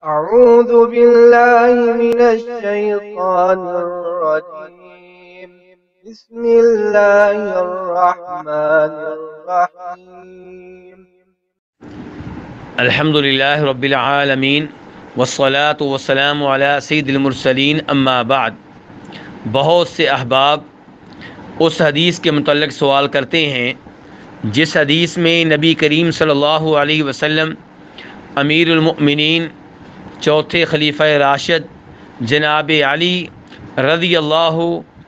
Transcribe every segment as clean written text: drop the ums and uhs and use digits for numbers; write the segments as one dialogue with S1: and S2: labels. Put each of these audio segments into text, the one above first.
S1: أعوذ بالله من الشيطان الرجيم. بسم الله الرحمن الرحيم.
S2: الحمد للہ رب العالمین والصلاة والسلام علی سید المرسلین اما بعد۔ بہت سے احباب اس حدیث کے متعلق سوال کرتے ہیں جس حدیث میں نبی کریم صلی اللہ علیہ وسلم امیر المؤمنین چوتھے خلیفہ راشد جناب علی رضی اللہ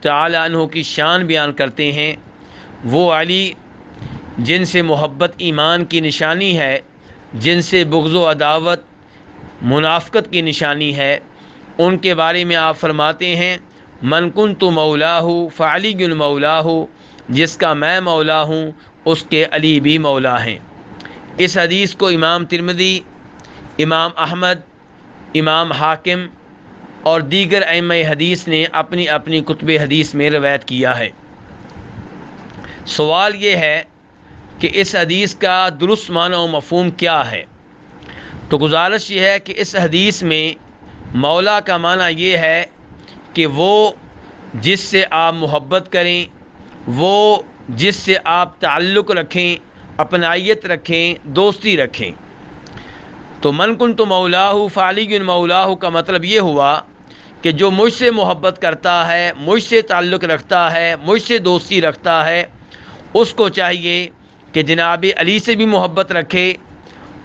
S2: تعالی عنہ کی شان بیان کرتے ہیں۔ وہ علی جن سے محبت ایمان کی نشانی ہے، جن سے بغض و عداوت منافقت کی نشانی ہے، ان کے بارے میں آپ فرماتے ہیں من کنت مولاہ فعلی مولاہ، جس کا میں مولا ہوں اس کے علی بھی مولا ہیں۔ اس حدیث کو امام ترمذی، امام احمد، امام حاکم اور دیگر ائمہ حدیث نے اپنی اپنی کتب حدیث میں روایت کیا ہے۔ سوال یہ ہے کہ اس حدیث کا درست معنی و مفہوم کیا ہے؟ تو گزارش یہ ہے کہ اس حدیث میں مولا کا معنی یہ ہے کہ وہ جس سے آپ محبت کریں، وہ جس سے آپ تعلق رکھیں، اپنائیت رکھیں، دوستی رکھیں۔ تو من کنت مولاہ فعلی مولاہ کا مطلب یہ ہوا کہ جو مجھ سے محبت کرتا ہے، مجھ سے تعلق رکھتا ہے، مجھ سے دوستی رکھتا ہے، اس کو چاہیے کہ جناب علی سے بھی محبت رکھے،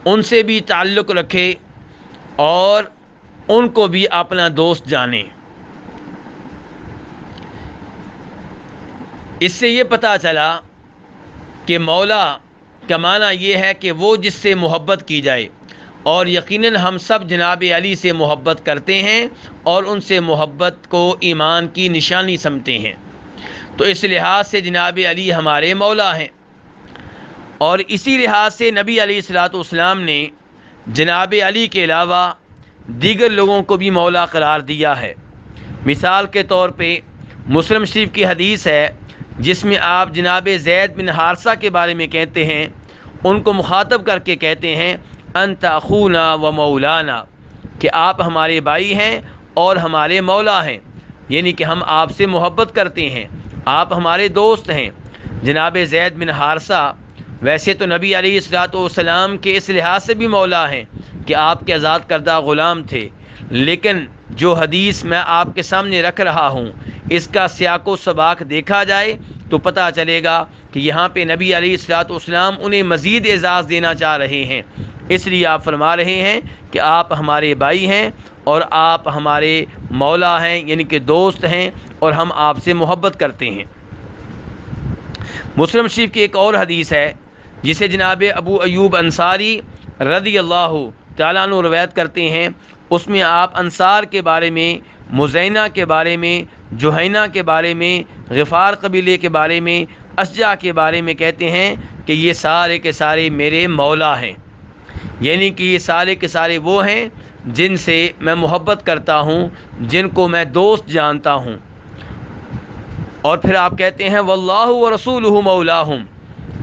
S2: ان سے بھی تعلق رکھے اور ان کو بھی اپنا دوست جانے۔ اس سے یہ پتہ چلا کہ مولا کا معنی یہ ہے کہ وہ جس سے محبت کی جائے، اور یقیناً ہم سب جناب علی سے محبت کرتے ہیں اور ان سے محبت کو ایمان کی نشانی سمجھتے ہیں۔ تو اس لحاظ سے جناب علی ہمارے مولا ہیں، اور اسی لحاظ سے نبی علیہ الصلوۃ والسلام نے جناب علی کے علاوہ دیگر لوگوں کو بھی مولا قرار دیا ہے۔ مثال کے طور پہ مسلم شریف کی حدیث ہے جس میں آپ جناب زید بن حارثہ کے بارے میں کہتے ہیں، ان کو مخاطب کر کے کہتے ہیں انت اخونا و مولانا، کہ آپ ہمارے بھائی ہیں اور ہمارے مولا ہیں، یعنی کہ ہم آپ سے محبت کرتے ہیں، آپ ہمارے دوست ہیں۔ جناب زید بن حارثہ ویسے تو نبی علیہ الصلوۃ والسلام کے اس لحاظ سے بھی مولا ہیں کہ آپ کے آزاد کردہ غلام تھے، لیکن جو حدیث میں آپ کے سامنے رکھ رہا ہوں اس کا سیاق و سباق دیکھا جائے تو پتہ چلے گا کہ یہاں پہ نبی علیہ الصلوۃ والسلام انہیں مزید اعزاز دینا چاہ رہے ہیں، اس لیے آپ فرما رہے ہیں کہ آپ ہمارے بھائی ہیں اور آپ ہمارے مولا ہیں، یعنی کہ دوست ہیں، اور ہم آپ سے محبت کرتے ہیں۔ مسلم شریف کی ایک اور حدیث ہے جسے جناب ابو ایوب انصاری رضی اللہ تعالیٰ عنہ روایت کرتے ہیں، اس میں آپ انصار کے بارے میں، مزینہ کے بارے میں، جوہینہ کے بارے میں، غفار قبیلے کے بارے میں، اشجع کے بارے میں کہتے ہیں کہ یہ سارے کے سارے میرے مولا ہیں، یعنی کہ یہ سارے کے سارے وہ ہیں جن سے میں محبت کرتا ہوں، جن کو میں دوست جانتا ہوں۔ اور پھر آپ کہتے ہیں واللہ ورسولہ مولاہم،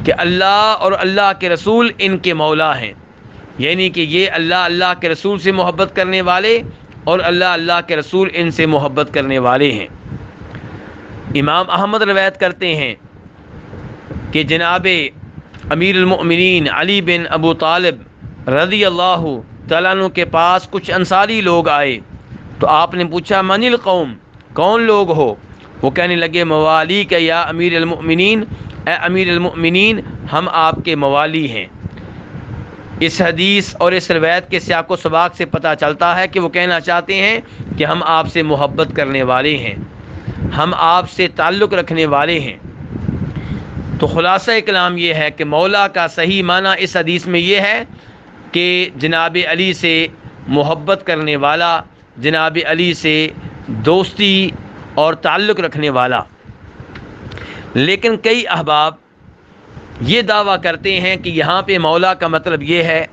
S2: کہ اللہ اور اللہ کے رسول ان کے مولا ہیں، یعنی کہ یہ اللہ کے رسول سے محبت کرنے والے اور اللہ کے رسول ان سے محبت کرنے والے ہیں۔ امام احمد روایت کرتے ہیں کہ جناب امیر المؤمنین علی بن ابو طالب رضی اللہ تعالیٰ عنہ کے پاس کچھ انصاری لوگ آئے تو آپ نے پوچھا من القوم، کون لوگ ہو؟ وہ کہنے لگے موالی کا یا امیر المؤمنین، اے امیر المؤمنین ہم آپ کے موالی ہیں۔ اس حدیث اور اس روایت کے سیاق و سباق سے پتہ چلتا ہے کہ وہ کہنا چاہتے ہیں کہ ہم آپ سے محبت کرنے والے ہیں، ہم آپ سے تعلق رکھنے والے ہیں۔ تو خلاصہ کلام یہ ہے کہ مولا کا صحیح معنی اس حدیث میں یہ ہے کہ جناب علی سے محبت کرنے والا، جناب علی سے دوستی اور تعلق رکھنے والا۔ لیکن کئی احباب یہ دعویٰ کرتے ہیں کہ یہاں پہ مولا کا مطلب یہ ہے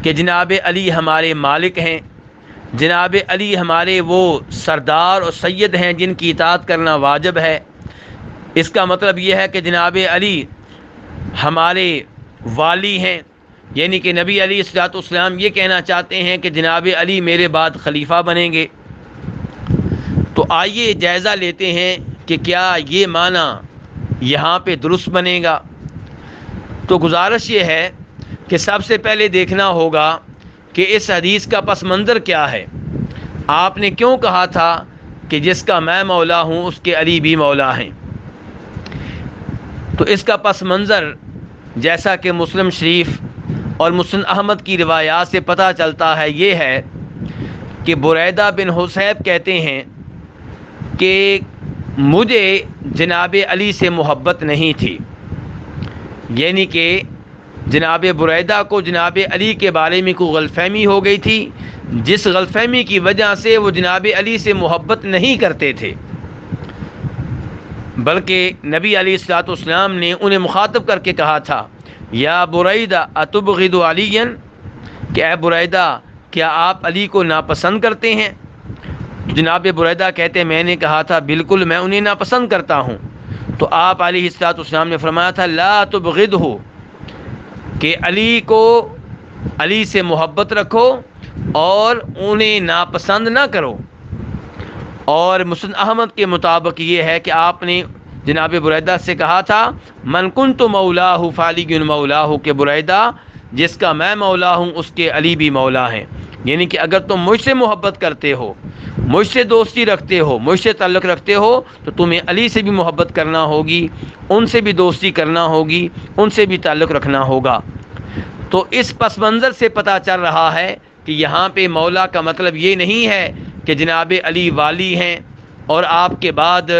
S2: کہ جناب علی ہمارے مالک ہیں، جناب علی ہمارے وہ سردار اور سید ہیں جن کی اطاعت کرنا واجب ہے۔ اس کا مطلب یہ ہے کہ جناب علی ہمارے والی ہیں، یعنی کہ نبی علیہ الصلوۃ والسلام یہ کہنا چاہتے ہیں کہ جناب علی میرے بعد خلیفہ بنیں گے۔ تو آئیے جائزہ لیتے ہیں کہ کیا یہ معنی یہاں پہ درست بنے گا۔ تو گزارش یہ ہے کہ سب سے پہلے دیکھنا ہوگا کہ اس حدیث کا پس منظر کیا ہے۔ آپ نے کیوں کہا تھا کہ جس کا میں مولا ہوں اس کے علی بھی مولا ہیں؟ تو اس کا پس منظر جیسا کہ مسلم شریف اور مسند احمد کی روایات سے پتہ چلتا ہے یہ ہے کہ بریدہ بن حصیب کہتے ہیں کہ مجھے جناب علی سے محبت نہیں تھی، یعنی کہ جناب بریدہ کو جناب علی کے بارے میں کوئی غلط فہمی ہو گئی تھی، جس غلط فہمی کی وجہ سے وہ جناب علی سے محبت نہیں کرتے تھے، بلکہ نبی علیہ الصلوۃ والسلام نے انہیں مخاطب کر کے کہا تھا یا بریدہ اتبغض علیا، کہ اے بریدہ کیا آپ علی کو ناپسند کرتے ہیں؟ جناب بریدہ کہتے میں نے کہا تھا بالکل میں انہیں ناپسند کرتا ہوں۔ تو آپ علیہ الصلوۃ والسلام نے فرمایا تھا لا تبغضہ، کہ علی سے محبت رکھو اور انہیں ناپسند نہ کرو۔ اور مسند احمد کے مطابق یہ ہے کہ آپ نے جناب بریدہ سے کہا تھا من کنت مولاہ فعلی مولاہ، کہ بریدہ جس کا میں مولا ہوں اس کے علی بھی مولا ہیں۔ یعنی کہ اگر تم مجھ سے محبت کرتے ہو، مجھ سے دوستی رکھتے ہو، مجھ سے تعلق رکھتے ہو، تو تمہیں علی سے بھی محبت کرنا ہوگی، ان سے بھی دوستی کرنا ہوگی، ان سے بھی تعلق رکھنا ہوگا۔ تو اس پس منظر سے پتہ چل رہا ہے کہ یہاں پہ مولا کا مطلب یہ نہیں ہے کہ جناب علی والی ہیں اور آپ کے بعد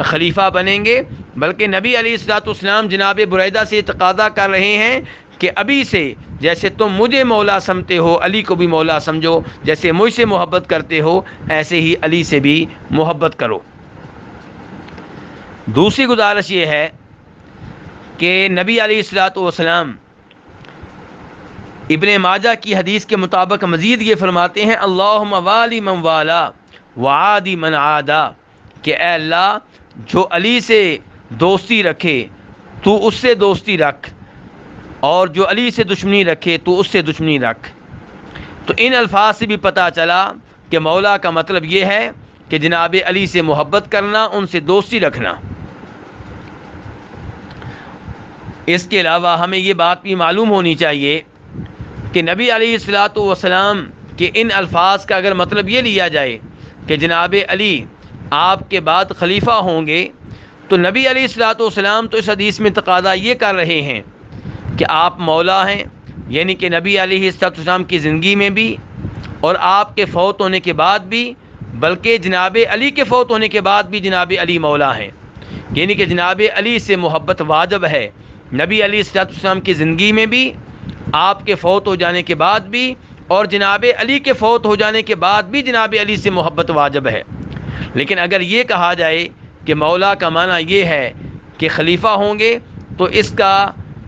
S2: خلیفہ بنیں گے، بلکہ نبی علیہ الصلوۃ والسلام جناب بریدہ سے تقاضا کر رہے ہیں کہ ابھی سے جیسے تم مجھے مولا سمجھتے ہو علی کو بھی مولا سمجھو، جیسے مجھ سے محبت کرتے ہو ایسے ہی علی سے بھی محبت کرو۔ دوسری گزارش یہ ہے کہ نبی علیہ الصلوۃ والسلام ابن ماجہ کی حدیث کے مطابق مزید یہ فرماتے ہیں اللہم والی من والا وعادی من عادا، کہ اے اللہ جو علی سے دوستی رکھے تو اس سے دوستی رکھ، اور جو علی سے دشمنی رکھے تو اس سے دشمنی رکھ۔ تو ان الفاظ سے بھی پتہ چلا کہ مولا کا مطلب یہ ہے کہ جناب علی سے محبت کرنا، ان سے دوستی رکھنا۔ اس کے علاوہ ہمیں یہ بات بھی معلوم ہونی چاہیے کہ نبی علیہ الصلوۃ والسلام کے ان الفاظ کا اگر مطلب یہ لیا جائے کہ جناب علی آپ کے بعد خلیفہ ہوں گے، تو نبی علیہ الصلوۃ والسلام تو اس حدیث میں تقاضا یہ کر رہے ہیں کہ آپ مولا ہیں، یعنی کہ نبی علیہ الصلوۃ والسلام کی زندگی میں بھی اور آپ کے فوت ہونے کے بعد بھی، بلکہ جناب علی کے فوت ہونے کے بعد بھی جناب علی مولا ہیں، یعنی کہ جناب علی سے محبت واجب ہے نبی علیہ الصلوۃ والسلام کی زندگی میں بھی، آپ کے فوت ہو جانے کے بعد بھی، اور جناب علی کے فوت ہو جانے کے بعد بھی جناب علی سے محبت واجب ہے۔ لیکن اگر یہ کہا جائے کہ مولا کا معنی یہ ہے کہ خلیفہ ہوں گے، تو اس کا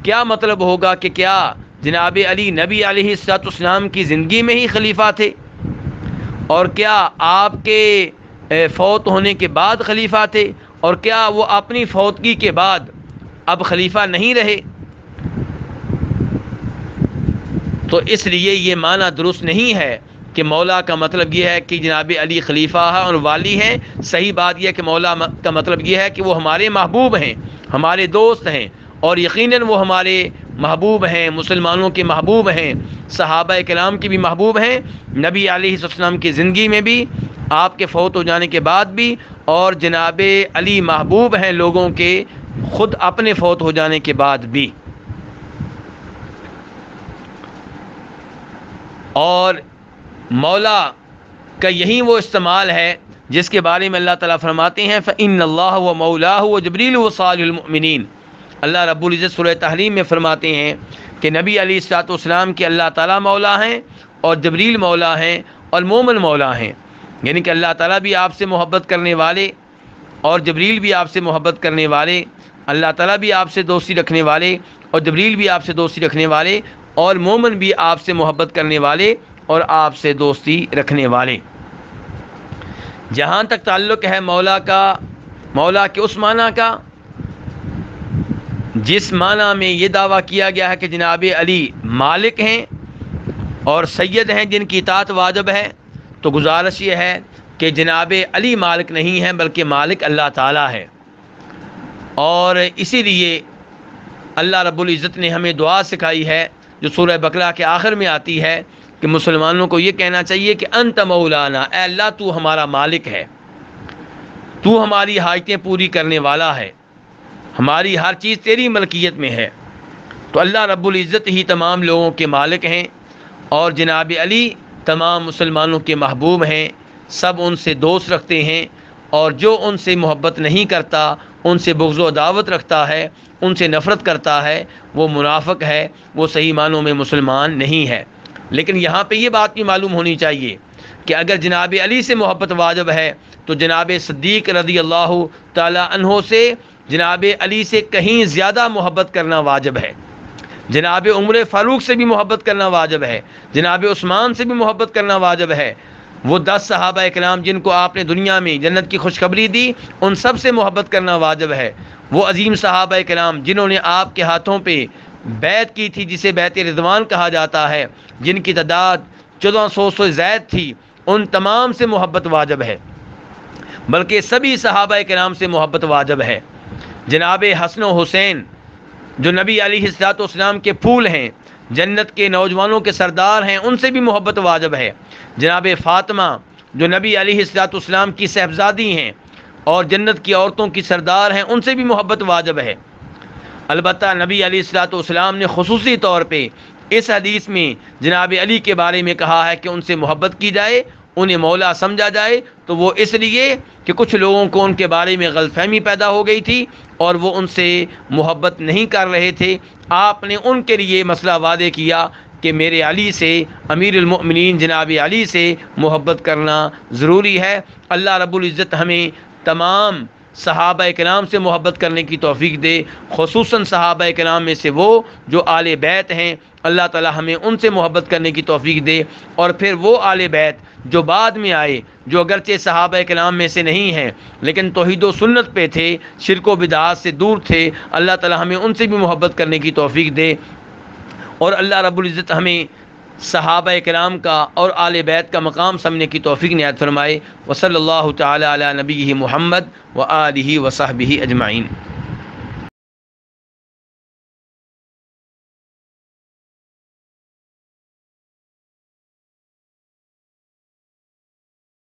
S2: کیا مطلب ہوگا کہ کیا جناب علی نبی علیہ الصلوۃ والسلام کی زندگی میں ہی خلیفہ تھے، اور کیا آپ کے فوت ہونے کے بعد خلیفہ تھے، اور کیا وہ اپنی فوتگی کے بعد اب خلیفہ نہیں رہے؟ تو اس لیے یہ معنی درست نہیں ہے کہ مولا کا مطلب یہ ہے کہ جناب علی خلیفہ ہے اور والی ہیں۔ صحیح بات یہ ہے کہ مولا کا مطلب یہ ہے کہ وہ ہمارے محبوب ہیں، ہمارے دوست ہیں، اور یقیناً وہ ہمارے محبوب ہیں، مسلمانوں کے محبوب ہیں، صحابہ کرام کے بھی محبوب ہیں، نبی علیہ السلام کی زندگی میں بھی، آپ کے فوت ہو جانے کے بعد بھی، اور جناب علی محبوب ہیں لوگوں کے خود اپنے فوت ہو جانے کے بعد بھی۔ اور مولا کا یہی وہ استعمال ہے جس کے بارے میں اللہ تعالیٰ فرماتے ہیں فَإِنَّ اللَّهَ وَمَوْلَاهُ وَجِبْرِيلُ وَصَالِحُ الْمُؤْمِنِينَ۔ اللہ رب العزت سورہ تحریم میں فرماتے ہیں کہ نبی علیہ الصلوۃ والسلام کے اللہ تعالیٰ مولا ہیں، اور جبریل مولا ہیں، اور مومن مولا ہیں، یعنی کہ اللہ تعالیٰ بھی آپ سے محبت کرنے والے، اور جبریل بھی آپ سے محبت کرنے والے، اللہ تعالیٰ بھی آپ سے دوستی رکھنے والے، اور جبریل بھی آپ سے دوستی رکھنے والے، اور مومن بھی آپ سے محبت کرنے والے اور آپ سے دوستی رکھنے والے۔ جہاں تک تعلق ہے مولا کے اس معنی کا جس معنی میں یہ دعویٰ کیا گیا ہے کہ جناب علی مالک ہیں اور سید ہیں جن کی اطاعت واجب ہے، تو گزارش یہ ہے کہ جناب علی مالک نہیں ہیں بلکہ مالک اللہ تعالیٰ ہے۔ اور اسی لیے اللہ رب العزت نے ہمیں دعا سکھائی ہے جو سورہ بقرہ کے آخر میں آتی ہے کہ مسلمانوں کو یہ کہنا چاہیے کہ انت مولانا، اے اللہ تو ہمارا مالک ہے، تو ہماری حاجتیں پوری کرنے والا ہے، ہماری ہر چیز تیری ملکیت میں ہے۔ تو اللہ رب العزت ہی تمام لوگوں کے مالک ہیں، اور جناب علی تمام مسلمانوں کے محبوب ہیں، سب ان سے دوست رکھتے ہیں، اور جو ان سے محبت نہیں کرتا، ان سے بغض و عداوت رکھتا ہے، ان سے نفرت کرتا ہے، وہ منافق ہے، وہ صحیح معنوں میں مسلمان نہیں ہے۔ لیکن یہاں پہ یہ بات بھی معلوم ہونی چاہیے کہ اگر جناب علی سے محبت واجب ہے تو جناب صدیق رضی اللہ تعالی عنہ سے، جناب علی سے کہیں زیادہ محبت کرنا واجب ہے، جناب عمر فاروق سے بھی محبت کرنا واجب ہے، جناب عثمان سے بھی محبت کرنا واجب ہے۔ وہ 10 صحابہ کرام جن کو آپ نے دنیا میں جنت کی خوشخبری دی، ان سب سے محبت کرنا واجب ہے۔ وہ عظیم صحابہ کرام جنہوں نے آپ کے ہاتھوں پہ بیعت کی تھی، جسے بیعت رضوان کہا جاتا ہے، جن کی تعداد 1400 سے زائد تھی، ان تمام سے محبت واجب ہے، بلکہ سبھی صحابہ کرام سے محبت واجب ہے۔ جناب حسن و حسین جو نبی علیہ السلام کے پھول ہیں، جنت کے نوجوانوں کے سردار ہیں، ان سے بھی محبت واجب ہے۔ جناب فاطمہ جو نبی علیہ السلام کی صاحبزادی ہیں اور جنت کی عورتوں کی سردار ہیں، ان سے بھی محبت واجب ہے۔ البتہ نبی علیہ السلام نے خصوصی طور پہ اس حدیث میں جناب علی کے بارے میں کہا ہے کہ ان سے محبت کی جائے، انہیں مولا سمجھا جائے، تو وہ اس لیے کہ کچھ لوگوں کو ان کے بارے میں غلط فہمی پیدا ہو گئی تھی اور وہ ان سے محبت نہیں کر رہے تھے۔ آپ نے ان کے لیے مسئلہ واضح کیا کہ میرے علی سے، امیر المؤمنین جناب علی سے محبت کرنا ضروری ہے۔ اللہ رب العزت ہمیں تمام صحابہ کرام سے محبت کرنے کی توفیق دے، خصوصاً صحابہ کرام میں سے وہ جو آل بیت ہیں، اللہ تعالی ہمیں ان سے محبت کرنے کی توفیق دے۔ اور پھر وہ آل بیت جو بعد میں آئے، جو اگرچہ صحابہ کرام میں سے نہیں ہیں لیکن توحید و سنت پہ تھے، شرک و بدعات سے دور تھے، اللہ تعالی ہمیں ان سے بھی محبت کرنے کی توفیق دے۔ اور اللہ رب العزت ہمیں صحابہ کرام کا اور آل بیت کا مقام سمجھنے کی توفیق عنایت فرمائے۔ وصلی اللہ تعالی علی نبیہ محمد و آلہ و صحبہ اجمعین۔